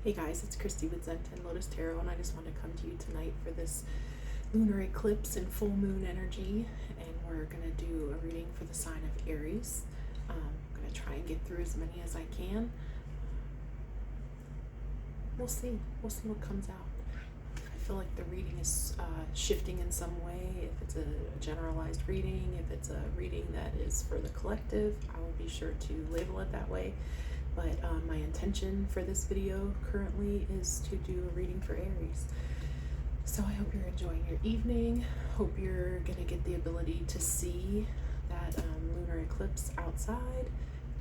Hey guys, it's Christy with Zen 10 Lotus Tarot, and I just want to come to you tonight for this lunar eclipse and full moon energy. And we're going to do a reading for the sign of Aries. I'm going to try and get through as many as I can. We'll see what comes out. I feel like the reading is shifting in some way. If it's a generalized reading, if it's a reading that is for the collective, I will be sure to label it that way. But my intention for this video currently is to do a reading for Aries. So I hope you're enjoying your evening. Hope you're going to get the ability to see that lunar eclipse outside,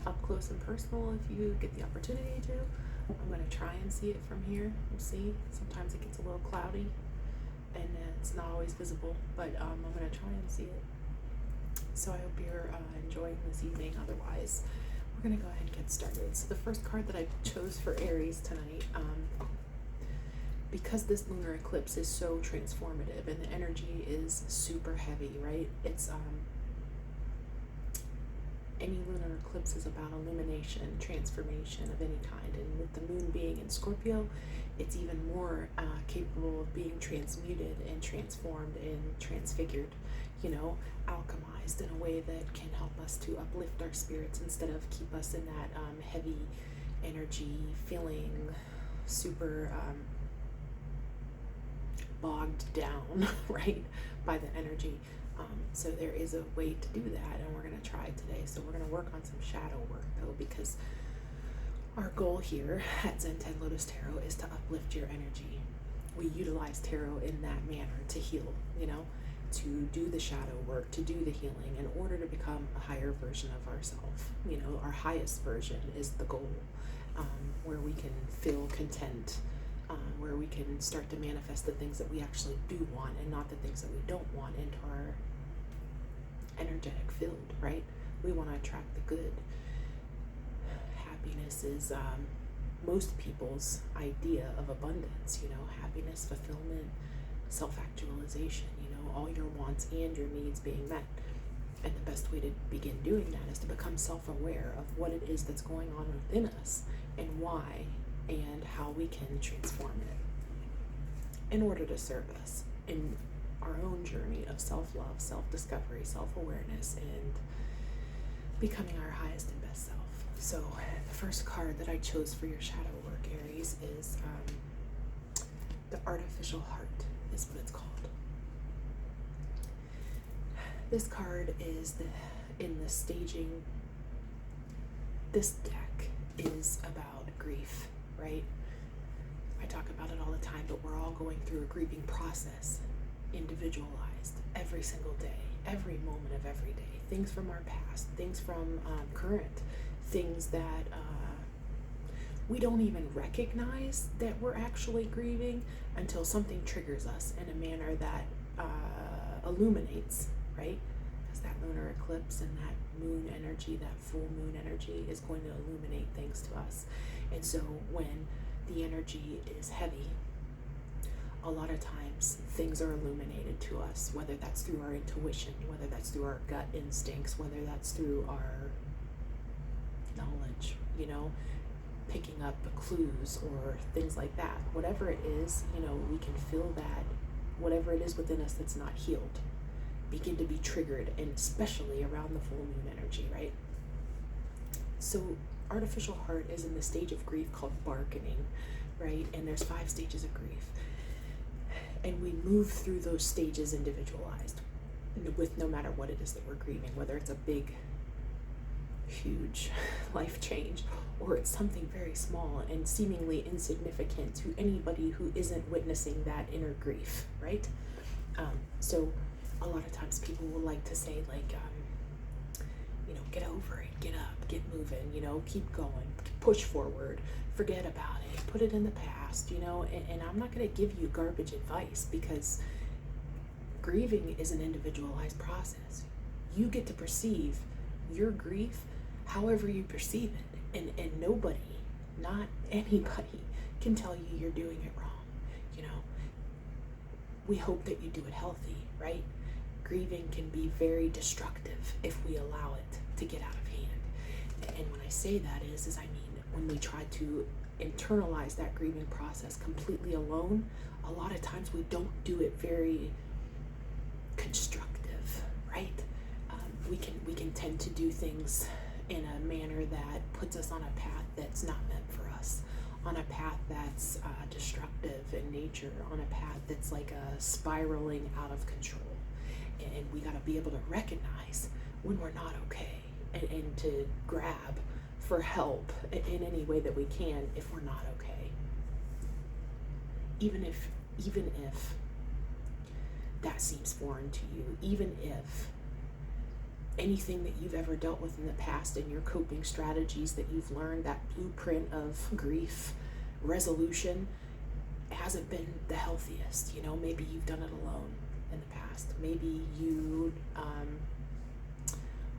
up close and personal if you get the opportunity to. I'm going to try and see it from here. We'll see. Sometimes it gets a little cloudy and it's not always visible, but I'm going to try and see it. So I hope you're enjoying this evening. Otherwise, we're going to go ahead and get started. So the first card that I chose for Aries tonight, because this lunar eclipse is so transformative and the energy is super heavy, right? It's any lunar eclipse is about illumination, transformation of any kind, and with the moon being in Scorpio, it's even more capable of being transmuted and transformed and transfigured, you know, alchemized in a way that can help us to uplift our spirits instead of keep us in that heavy energy, feeling super bogged down, right, by the energy. So there is a way to do that, and we're going to try today. So we're going to work on some shadow work, though, because our goal here at Zen 10 Lotus Tarot is to uplift your energy. We utilize tarot in that manner to heal, you know, to do the shadow work, to do the healing in order to become a higher version of ourselves. You know, our highest version is the goal, where we can feel content, where we can start to manifest the things that we actually do want and not the things that we don't want into our energetic field, right? We want to attract the good. Happiness is most people's idea of abundance, you know, happiness, fulfillment, self-actualization, you know, all your wants and your needs being met. And the best way to begin doing that is to become self-aware of what it is that's going on within us and why and how we can transform it in order to serve us in our own journey of self-love, self-discovery, self-awareness, and becoming our highest and best self. So the first card that I chose for your shadow work, Aries, is the Artificial Heart, is what it's called. This card is in the staging. This deck is about grief, right? I talk about it all the time, but we're all going through a grieving process, individualized, every single day, every moment of every day. Things from our past, things from current, things that we don't even recognize that we're actually grieving until something triggers us in a manner that illuminates, right? Because that lunar eclipse and that moon energy, that full moon energy is going to illuminate things to us. And so when the energy is heavy, a lot of times things are illuminated to us, whether that's through our intuition, whether that's through our gut instincts, whether that's through our knowledge, you know, picking up clues or things like that. Whatever it is, you know, we can feel that whatever it is within us that's not healed begin to be triggered, and especially around the full moon energy, right? So Artificial Heart is in the stage of grief called bargaining, right? And there's 5 stages of grief. And we move through those stages individualized with no matter what it is that we're grieving, whether it's a big, huge life change or it's something very small and seemingly insignificant to anybody who isn't witnessing that inner grief, right? So a lot of times people will like to say, like, you know, get over it, get up, get moving, you know, keep going, push forward, forget about it, put it in the past, you know, and I'm not going to give you garbage advice, because grieving is an individualized process. You get to perceive your grief however you perceive it, and nobody, not anybody, can tell you you're doing it wrong, you know. We hope that you do it healthy, right? Grieving can be very destructive if we allow it to get out of hand. And when I say that is I mean when we try to internalize that grieving process completely alone, a lot of times we don't do it very constructive, right? We can tend to do things in a manner that puts us on a path that's not meant for us, on a path that's destructive in nature, on a path that's like a spiraling out of control. And we got to be able to recognize when we're not okay, and to grab for help in any way that we can if we're not okay. Even if that seems foreign to you, even if anything that you've ever dealt with in the past and your coping strategies that you've learned, that blueprint of grief resolution, hasn't been the healthiest. You know, maybe you've done it alone in the past. Maybe you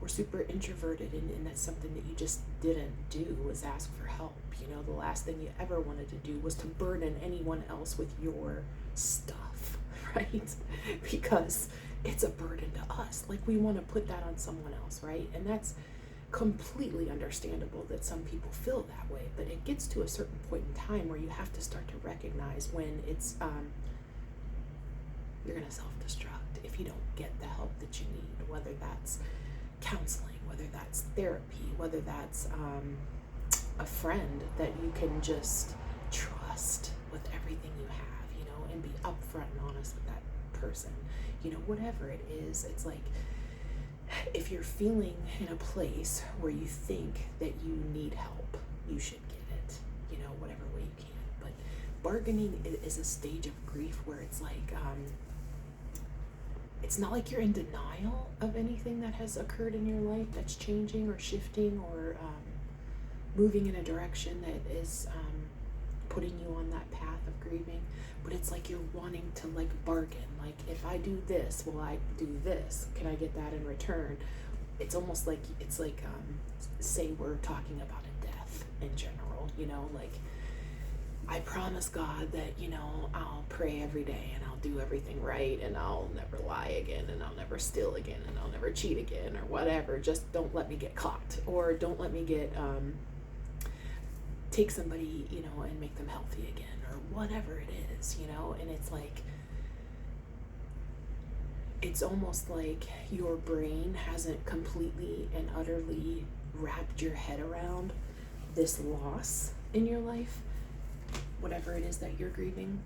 were super introverted, and that's something that you just didn't do, was ask for help. You know, the last thing you ever wanted to do was to burden anyone else with your stuff, right? Because it's a burden to us. Like, we want to put that on someone else, right? And that's completely understandable that some people feel that way, but it gets to a certain point in time where you have to start to recognize when it's you're gonna self-destruct if you don't get the help that you need, whether that's counseling, whether that's therapy, whether that's a friend that you can just trust with everything you have, you know, and be upfront and honest with that person. You know, whatever it is, it's like, if you're feeling in a place where you think that you need help, you should get it, you know, whatever way you can. But bargaining is a stage of grief where it's like, it's not like you're in denial of anything that has occurred in your life that's changing or shifting or moving in a direction that is putting you on that path of grieving, but it's like you're wanting to like bargain. Like, if I do this, will I do this? Can I get that in return? It's almost like, it's like, say we're talking about a death in general, you know, like, I promise God that, you know, I'll pray every day and I'll do everything right and I'll never lie again and I'll never steal again and I'll never cheat again or whatever. Just don't let me get caught, or don't let me get, take somebody, you know, and make them healthy again, or whatever it is, you know. And it's like, it's almost like your brain hasn't completely and utterly wrapped your head around this loss in your life, whatever it is that you're grieving.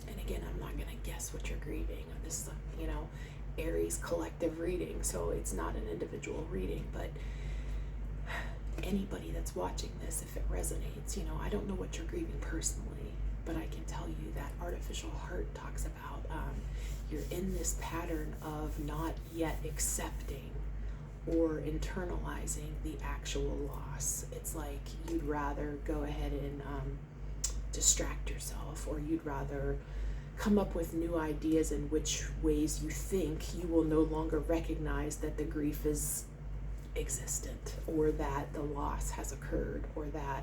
And again, I'm not going to guess what you're grieving. This is a, you know, Aries collective reading, so it's not an individual reading, but anybody that's watching this, if it resonates, you know, I don't know what you're grieving personally, but I can tell you that artificial heart talks about you're in this pattern of not yet accepting or internalizing the actual loss. It's like you'd rather go ahead and distract yourself, or you'd rather come up with new ideas in which ways you think you will no longer recognize that the grief is existent, or that the loss has occurred, or that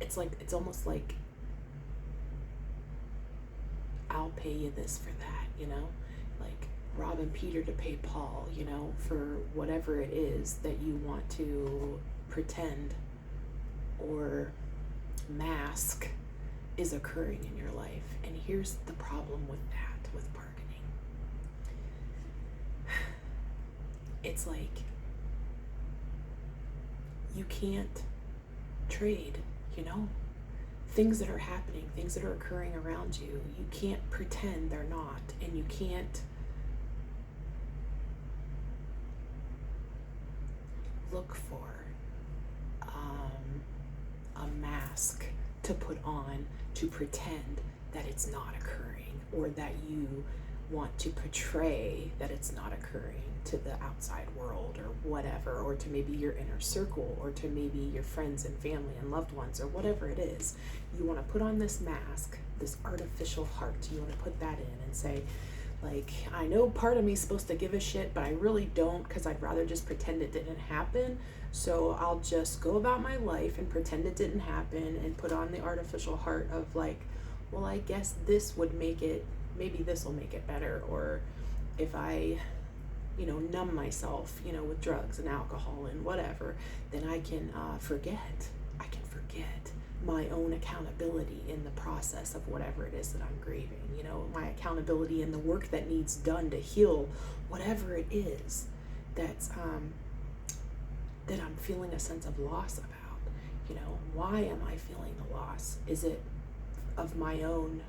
it's almost like, I'll pay you this for that, you know, like robbing Peter to pay Paul, you know, for whatever it is that you want to pretend or mask is occurring in your life. And here's the problem with that, with bargaining. It's like, you can't trade, you know, things that are happening, things that are occurring around you. You can't pretend they're not, and you can't look for a mask to put on to pretend that it's not occurring, or that you want to portray that it's not occurring to the outside world, or whatever, or to maybe your inner circle, or to maybe your friends and family and loved ones, or whatever it is. You want to put on this mask, this artificial heart. You want to put that in and say, like, I know part of me is supposed to give a shit, but I really don't, because I'd rather just pretend it didn't happen. So I'll just go about my life and pretend it didn't happen, and put on the artificial heart of like, well, I guess this would make it, maybe this will make it better. Or if I numb myself, with drugs and alcohol and whatever, then I can forget. I can forget my own accountability in the process of whatever it is that I'm grieving, my accountability in the work that needs done to heal whatever it is that's that I'm feeling a sense of loss about. Why am I feeling the loss? Is it of my own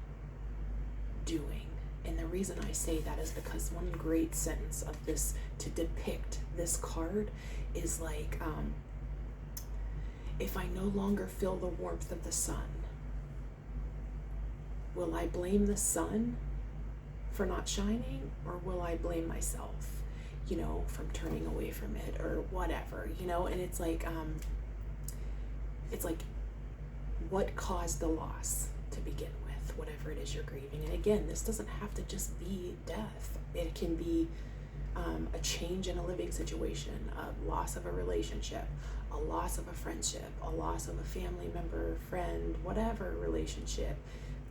doing? And the reason I say that is because one great sentence of this to depict this card is like, if I no longer feel the warmth of the sun, will I blame the sun for not shining, or will I blame myself, from turning away from it or whatever, and it's like what caused the loss to begin with, whatever it is you're grieving. And again, this doesn't have to just be death. It can be a change in a living situation, a loss of a relationship, a loss of a friendship, a loss of a family member, friend, whatever relationship,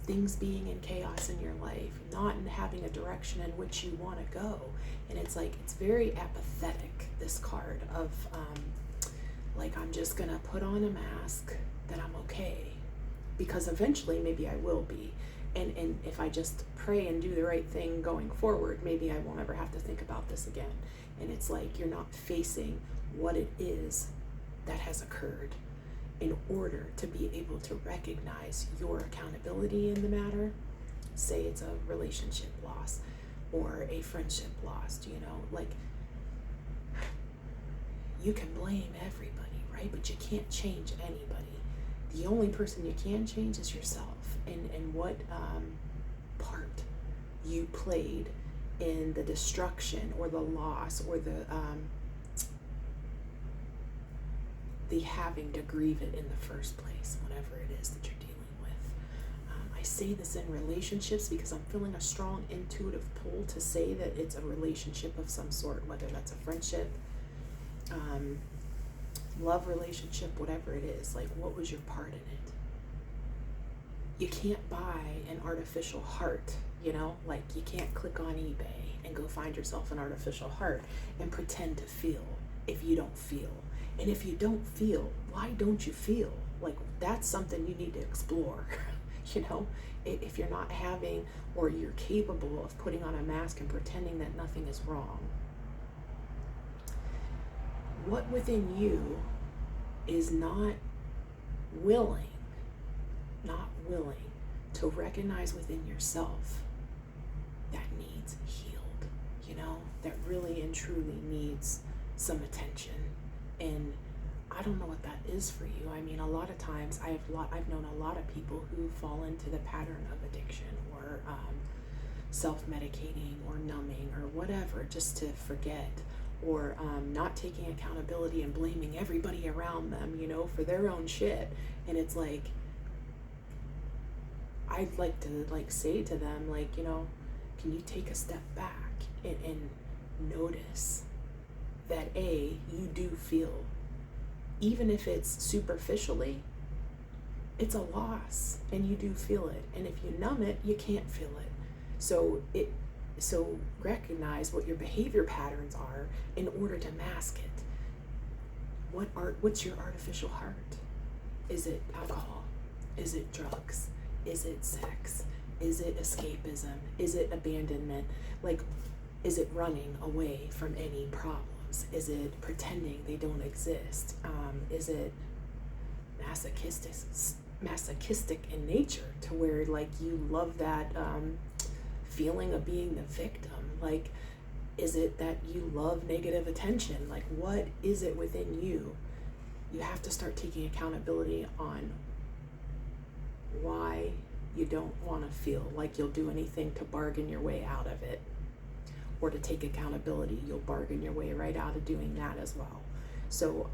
things being in chaos in your life, not in having a direction in which you want to go. And it's very apathetic, this card of I'm just gonna put on a mask that I'm okay, because eventually maybe I will be. And if I just pray and do the right thing going forward, maybe I won't ever have to think about this again. And it's you're not facing what it is that has occurred in order to be able to recognize your accountability in the matter. Say it's a relationship loss or a friendship loss, you can blame everybody, right? But you can't change anybody. The only person you can change is yourself, and what part you played in the destruction or the loss or the having to grieve it in the first place, whatever it is that you're dealing with. I say this in relationships because I'm feeling a strong intuitive pull to say that it's a relationship of some sort, whether that's a friendship, love relationship, whatever it is. What was your part in it? You can't buy an artificial heart, you can't click on eBay and go find yourself an artificial heart and pretend to feel if you don't feel. And if you don't feel, why don't you feel? That's something you need to explore. If you're not having, or you're capable of putting on a mask and pretending that nothing is wrong. What within you is not willing to recognize within yourself that needs healed, that really and truly needs some attention. And I don't know what that is for you. I mean, a lot of times I've known a lot of people who fall into the pattern of addiction or self-medicating or numbing or whatever, just to forget, or not taking accountability and blaming everybody around them, for their own shit. And it's I'd like to say to them, can you take a step back and notice that you do feel, even if it's superficially, it's a loss and you do feel it. And if you numb it, you can't feel it. So recognize what your behavior patterns are in order to mask it. What's your artificial heart? Is it alcohol? Is it drugs? Is it sex? Is it escapism? Is it abandonment? Is it running away from any problems? Is it pretending they don't exist? Is it masochistic in nature, to where you love that feeling of being the victim? Is it that you love negative attention? What is it within you? You have to start taking accountability on why you don't want to feel like you'll do anything to bargain your way out of it. Or to take accountability, you'll bargain your way right out of doing that as well. So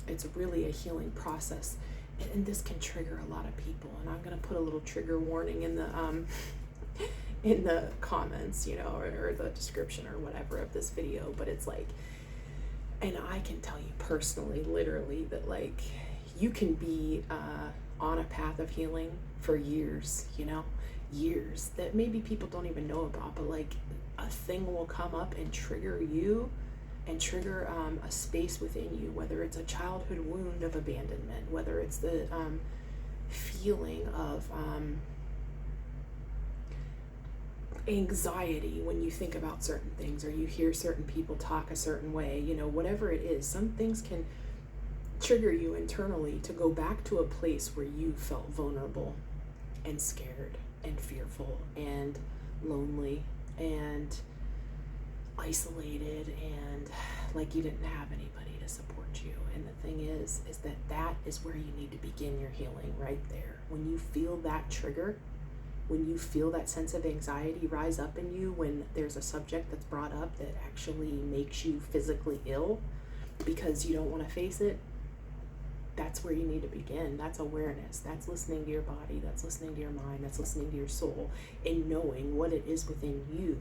it's really a healing process, and this can trigger a lot of people. And I'm going to put a little trigger warning in the comments, or the description or whatever of this video. But it's and I can tell you personally, literally, that you can be on a path of healing for years, years that maybe people don't even know about, but a thing will come up and trigger you and trigger a space within you, whether it's a childhood wound of abandonment, whether it's the feeling of anxiety when you think about certain things, or you hear certain people talk a certain way, you know, whatever it is. Some things can trigger you internally to go back to a place where you felt vulnerable and scared and fearful and lonely and isolated, and like you didn't have anybody to support you. And the thing is that is where you need to begin your healing, right there. When you feel that trigger, when you feel that sense of anxiety rise up in you, when there's a subject that's brought up that actually makes you physically ill because you don't want to face it, that's where you need to begin. That's awareness. That's listening to your body. That's listening to your mind. That's listening to your soul, and knowing what it is within you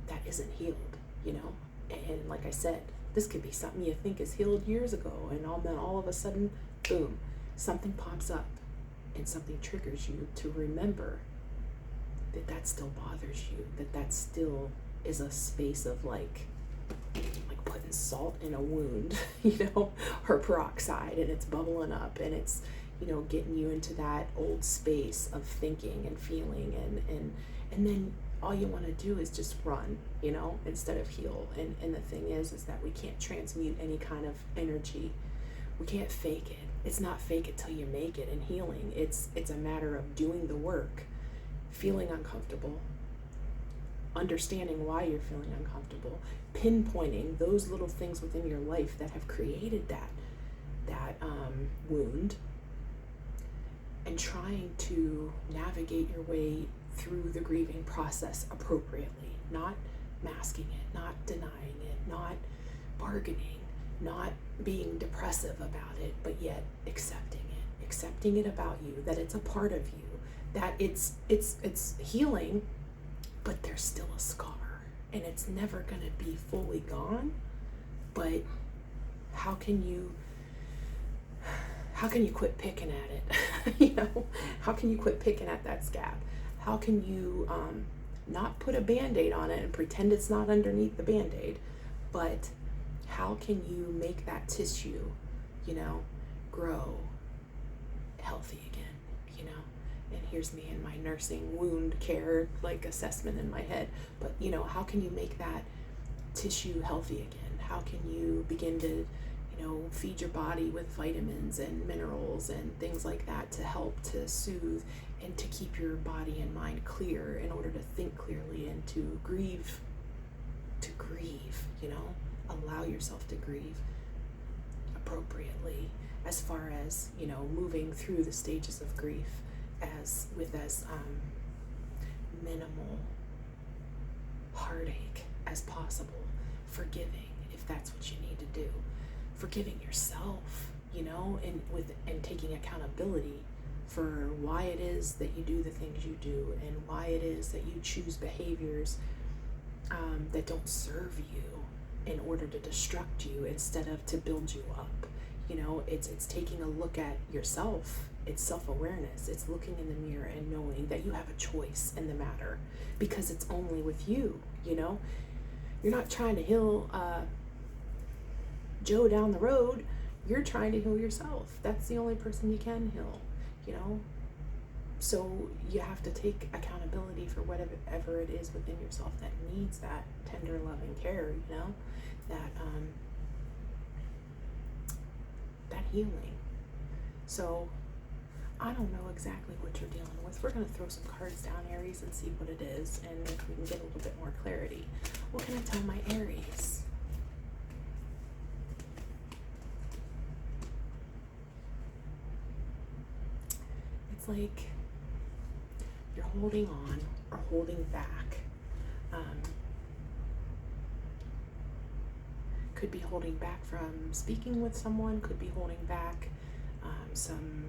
that isn't healed, you know? And like I said, this could be something you think is healed years ago, and then all of a sudden, boom, something pops up and something triggers you to remember that still bothers you, that still is a space of like putting salt in a wound, you know, or peroxide, and it's bubbling up, and it's, you know, getting you into that old space of thinking and feeling, and then all you want to do is just run, you know, instead of heal. And the thing is that we can't transmute any kind of energy. We can't fake it. It's not fake it till you make it. In healing, it's a matter of doing the work, feeling uncomfortable, understanding why you're feeling uncomfortable, pinpointing those little things within your life that have created that wound, and trying to navigate your way through the grieving process appropriately, not masking it, not denying it, not bargaining, not being depressive about it, but yet accepting it about you, that it's a part of you, that it's healing, but there's still a scar, and it's never going to be fully gone. But how can you quit picking at it? You know, how can you quit picking at that scab? How can you not put a Band-Aid on it and pretend it's not underneath the Band-Aid, but how can you make that tissue, you know, grow healthy again, you know? And here's me in my nursing wound care like assessment in my head, but you know, how can you make that tissue healthy again? How can you begin to, you know, feed your body with vitamins and minerals and things like that to help to soothe and to keep your body and mind clear in order to think clearly and to grieve, you know? Allow yourself to grieve appropriately, as far as, you know, moving through the stages of grief as minimal heartache as possible, forgiving if that's what you need to do, forgiving yourself, you know, and taking accountability for why it is that you do the things you do, and why it is that you choose behaviors that don't serve you in order to destruct you instead of to build you up. You know, it's taking a look at yourself. It's self-awareness. It's looking in the mirror and knowing that you have a choice in the matter, because it's only with you, you know? You're not trying to heal Joe down the road. You're trying to heal yourself. That's the only person you can heal, you know? So you have to take accountability for whatever it is within yourself that needs that tender, loving care, you know? That healing. So I don't know exactly what you're dealing with. We're going to throw some cards down, Aries, and see what it is, and if we can get a little bit more clarity. What can I tell my Aries? It's like you're holding on or holding back. Could be holding back from speaking with someone, could be holding back some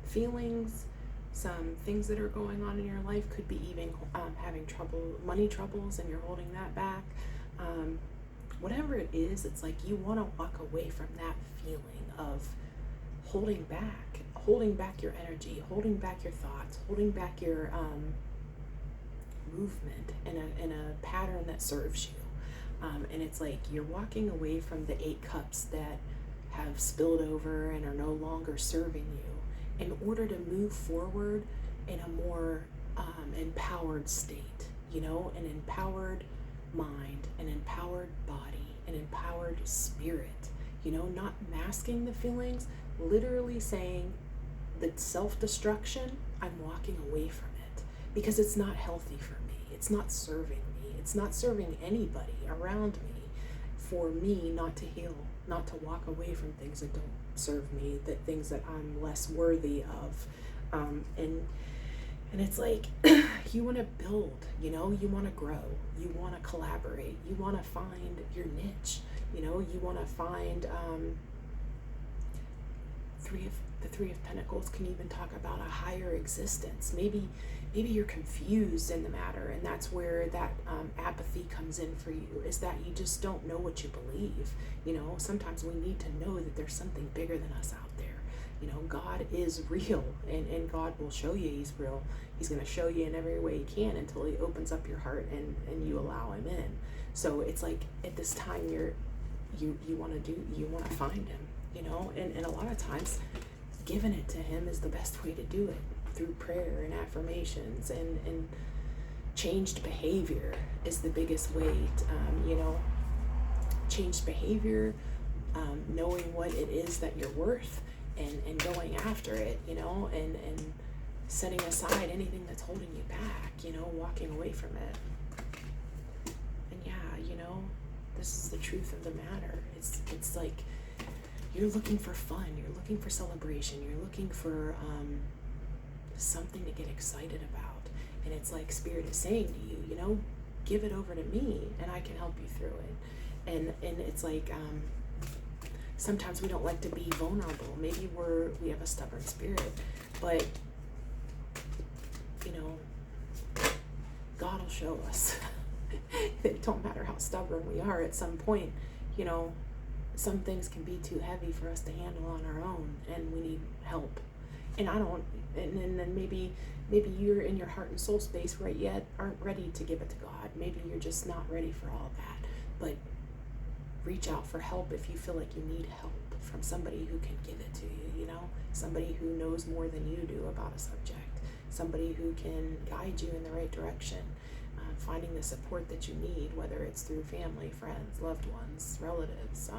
feelings, some things that are going on in your life, could be even having money troubles, and you're holding that back. Whatever it is, it's like you want to walk away from that feeling of holding back your energy, holding back your thoughts, holding back your movement in a pattern that serves you. And it's like you're walking away from the 8 cups that have spilled over and are no longer serving you in order to move forward in a more empowered state, you know, an empowered mind, an empowered body, an empowered spirit, you know, not masking the feelings, literally saying that self-destruction, I'm walking away from it because it's not healthy for me. It's not serving me. It's not serving anybody around me for me not to heal, not to walk away from things that don't serve me, that things that I'm less worthy of. And it's like, you want to build, you know, you want to grow, you want to collaborate, you want to find your niche, you know, you want to find, the Three of Pentacles can even talk about a higher existence. Maybe you're confused in the matter, and that's where that apathy comes in for you, is that you just don't know what you believe. You know, sometimes we need to know that there's something bigger than us out there. You know, God is real, and God will show you he's real. He's going to show you in every way he can until he opens up your heart and you allow him in. So it's like at this time you want to find him, you know, and a lot of times giving it to him is the best way to do it, through prayer and affirmations and changed behavior is the biggest way to, you know, changed behavior, knowing what it is that you're worth and going after it, you know, and setting aside anything that's holding you back, you know, walking away from it. And yeah, you know, this is the truth of the matter. It's like you're looking for fun, you're looking for celebration, you're looking for something to get excited about. And it's like Spirit is saying to you, you know, give it over to me and I can help you through it. And it's like sometimes we don't like to be vulnerable. Maybe we have a stubborn spirit, but you know, God will show us. It don't matter how stubborn we are, at some point, you know, some things can be too heavy for us to handle on our own, and we need help. And and then maybe you're in your heart and soul space right yet, aren't ready to give it to God. Maybe you're just not ready for all that. But reach out for help if you feel like you need help from somebody who can give it to you, you know, somebody who knows more than you do about a subject, somebody who can guide you in the right direction, finding the support that you need, whether it's through family, friends, loved ones, relatives,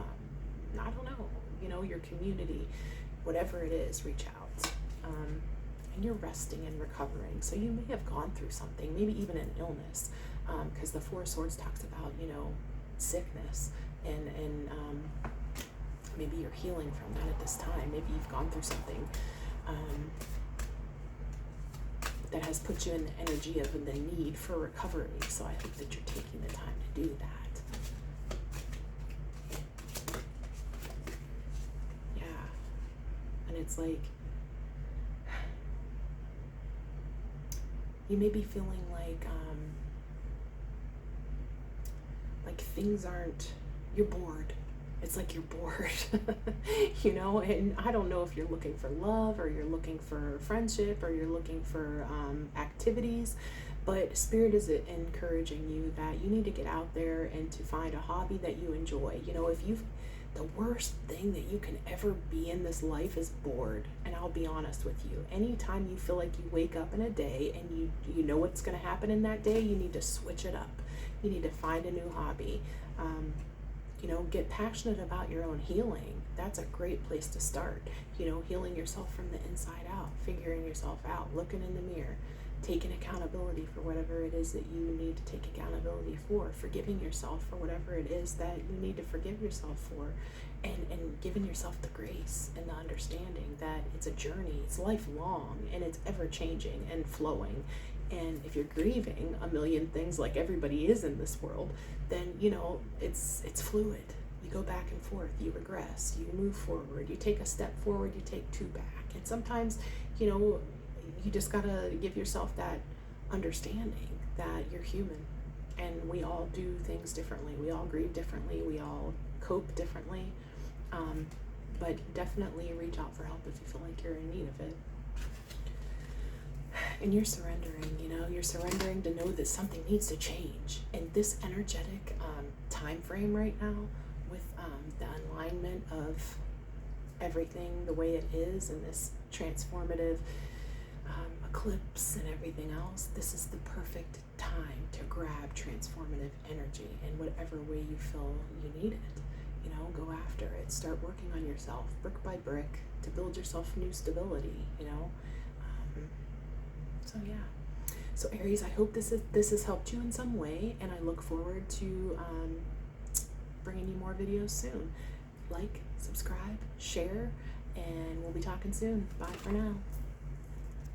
I don't know, you know, your community, whatever it is, reach out. And you're resting and recovering. So you may have gone through something, maybe even an illness, because the Four of Swords talks about, you know, sickness, and maybe you're healing from that at this time. Maybe you've gone through something that has put you in the energy of the need for recovery. So I hope that you're taking the time to do that. Yeah. And it's like, you may be feeling like things aren't, you're bored. It's like you're bored, you know, and I don't know if you're looking for love or you're looking for friendship or you're looking for activities, but Spirit is encouraging you that you need to get out there and to find a hobby that you enjoy. You know, the worst thing that you can ever be in this life is bored. And I'll be honest with you, anytime you feel like you wake up in a day and you know what's going to happen in that day, you need to switch it up. You need to find a new hobby. You know, get passionate about your own healing. That's a great place to start. You know, healing yourself from the inside out, figuring yourself out, looking in the mirror, taking accountability for whatever it is that you need to take accountability for, forgiving yourself for whatever it is that you need to forgive yourself for, and giving yourself the grace and the understanding that it's a journey, it's lifelong, and it's ever changing and flowing. And if you're grieving a million things like everybody is in this world, then, you know, it's fluid. You go back and forth, you regress, you move forward, you take a step forward, you take 2 back. And sometimes, you know, you just gotta give yourself that understanding that you're human and we all do things differently. We all grieve differently. We all cope differently. But definitely reach out for help if you feel like you're in need of it. And you're surrendering, you know, you're surrendering to know that something needs to change. And this energetic time frame right now, with the alignment of everything the way it is, and this transformative eclipse and everything else, this is the perfect time to grab transformative energy in whatever way you feel you need it. You know, go after it. Start working on yourself brick by brick to build yourself new stability, you know. So yeah. So Aries, I hope this has helped you in some way, and I look forward to bringing you more videos soon. Like, subscribe, share, and we'll be talking soon. Bye for now.